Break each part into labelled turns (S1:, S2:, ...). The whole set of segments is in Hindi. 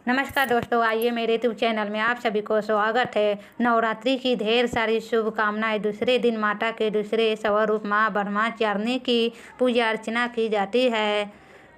S1: नमस्कार दोस्तों, आइए मेरे यूट्यूब चैनल में आप सभी को स्वागत है। नवरात्रि की ढेर सारी शुभकामनाएं। दूसरे दिन माता के दूसरे स्वरूप माँ ब्रह्मचारिणी की पूजा अर्चना की जाती है।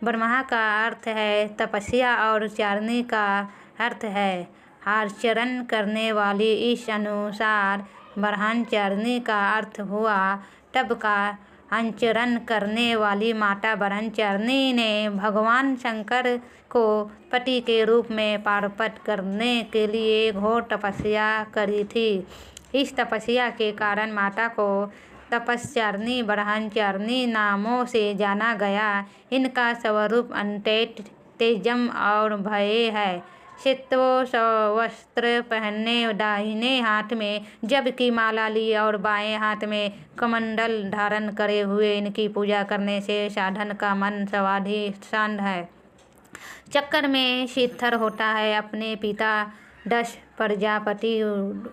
S1: ब्रह्मा का अर्थ है तपस्या और चारिणी का अर्थ है आचरण करने वाली। इस अनुसार ब्रह्मचारिणी का अर्थ हुआ तप का आचरण करने वाली माता ब्रह्मचारिणी ने भगवान शंकर को पति के रूप में प्राप्त करने के लिए घोर तपस्या करी थी। इस तपस्या के कारण माता को तपस्यारिणी ब्रह्मचारिणी नामों से जाना गया। इनका स्वरूप अत्यंत तेजम और भय है। श्वेत वस्त्र पहनने, दाहिने हाथ में जप की माला ली और बाएं हाथ में कमंडल धारण करे हुए इनकी पूजा करने से साधन का मन समाधि है। चक्कर में सिद्धर होता है। अपने पिता 10 प्रजापति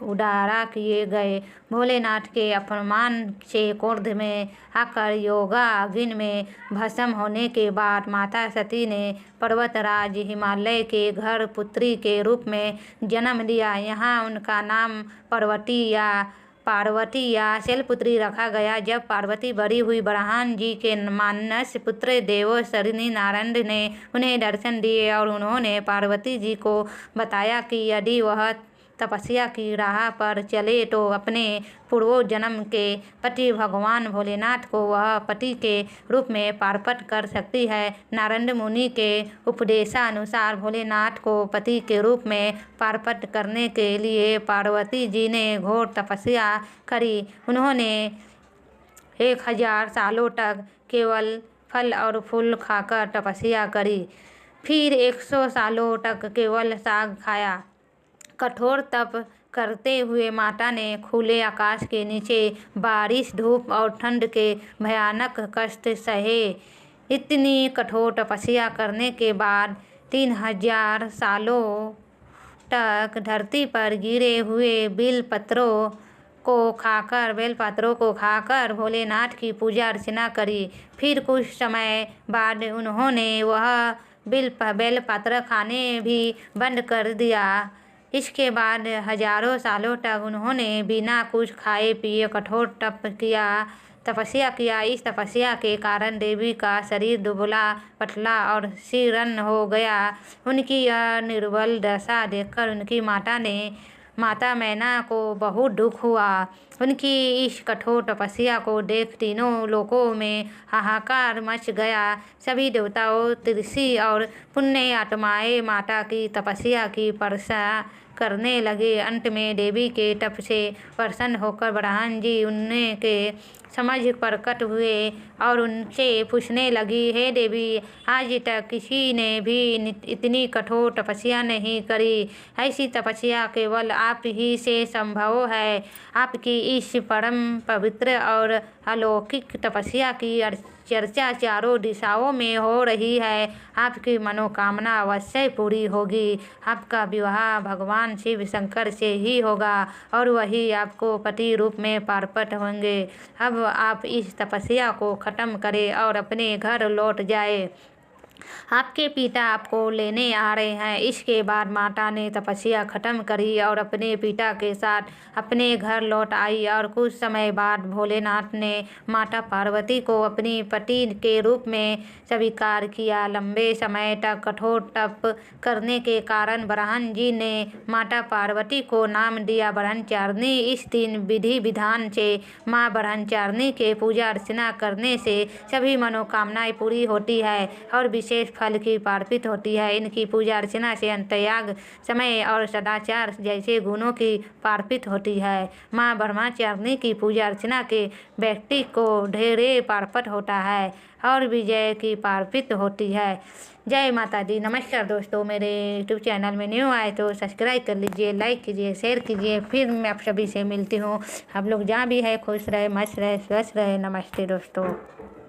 S1: उद्धारा किए गए भोलेनाथ के अपमान से क्रोध में आकर योगा अग्नि में भस्म होने के बाद माता सती ने पर्वतराज हिमालय के घर पुत्री के रूप में जन्म लिया। यहाँ उनका नाम पार्वती या शैलपुत्री रखा गया। जब पार्वती बड़ी हुई, ब्रह्मा जी के मानस पुत्र देवर्षि नारद ने उन्हें दर्शन दिए और उन्होंने पार्वती जी को बताया कि यदि वह तपस्या की राह पर चले तो अपने पूर्व जन्म के पति भगवान भोलेनाथ को वह पति के रूप में प्राप्त कर सकती है। नारद मुनि के उपदेशानुसार भोलेनाथ को पति के रूप में प्राप्त करने के लिए पार्वती जी ने घोर तपस्या करी। उन्होंने 1000 सालों तक केवल फल और फूल खाकर तपस्या करी। फिर 100 सालों तक केवल साग खाया। कठोर तप करते हुए माता ने खुले आकाश के नीचे बारिश, धूप और ठंड के भयानक कष्ट सहे। इतनी कठोर तपस्या करने के बाद 3000 सालों तक धरती पर गिरे हुए बेलपत्रों को खाकर भोलेनाथ की पूजा अर्चना करी। फिर कुछ समय बाद उन्होंने वह बेलपत्र खाने भी बंद कर दिया। इसके बाद हजारों सालों तक उन्होंने बिना कुछ खाए पिए कठोर तपस्या किया। इस तपस्या के कारण देवी का शरीर दुबला पतला और शीर्ण हो गया। उनकी यह निर्बल दशा देखकर उनकी माता मैना को बहुत दुख हुआ। उनकी इस कठोर तपस्या को देख तीनों लोकों में हाहाकार मच गया। सभी देवताओं, ऋषि और पुण्य आत्माएं माता की तपस्या की प्रशंसा करने लगे। अंत में देवी के तप से प्रसन्न होकर ब्रह्मा जी उनके समझ प्रकट हुए और उनसे पूछने लगी, हे देवी, आज तक किसी ने भी इतनी कठोर तपस्या नहीं करी। ऐसी तपस्या केवल आप ही से संभव है। आपकी इस परम पवित्र और अलौकिक तपस्या की चर्चा चारों दिशाओं में हो रही है। आपकी मनोकामना अवश्य पूरी होगी। आपका विवाह भगवान शिव शंकर से ही होगा और वही आपको पति रूप में प्राप्त होंगे। अब आप इस तपस्या को खत्म करें और अपने घर लौट जाएं। आपके पिता आपको लेने आ रहे हैं। इसके बाद माता ने तपस्या खत्म करी और अपने पिता के साथ अपने घर लौट आई और कुछ समय बाद भोलेनाथ ने माता पार्वती को अपनी पति के रूप में स्वीकार किया। लंबे समय तक कठोर तप करने के कारण ब्रह्मा जी ने माता पार्वती को नाम दिया ब्रह्मचारिणी। इस दिन विधि विधान से माँ ब्रह्मचारिणी के पूजा अर्चना करने से सभी मनोकामनाएं पूरी होती है और विशेष फल की प्राप्ति होती है। इनकी पूजा अर्चना से अंतयाग, समय और सदाचार जैसे गुणों की प्राप्ति होती है। माँ ब्रह्मचारिणी की पूजा अर्चना के व्यक्ति को ढेरे प्राप्त होता है और विजय की प्राप्ति होती है। जय माता दी। नमस्कार दोस्तों, मेरे यूट्यूब चैनल में न्यू आए तो सब्सक्राइब कर लीजिए, लाइक कीजिए, शेयर कीजिए। फिर मैं आप सभी से मिलती हूँ। आप लोग जहाँ भी है खुश रहे, मस्त रहे, स्वस्थ रहे। नमस्ते दोस्तों।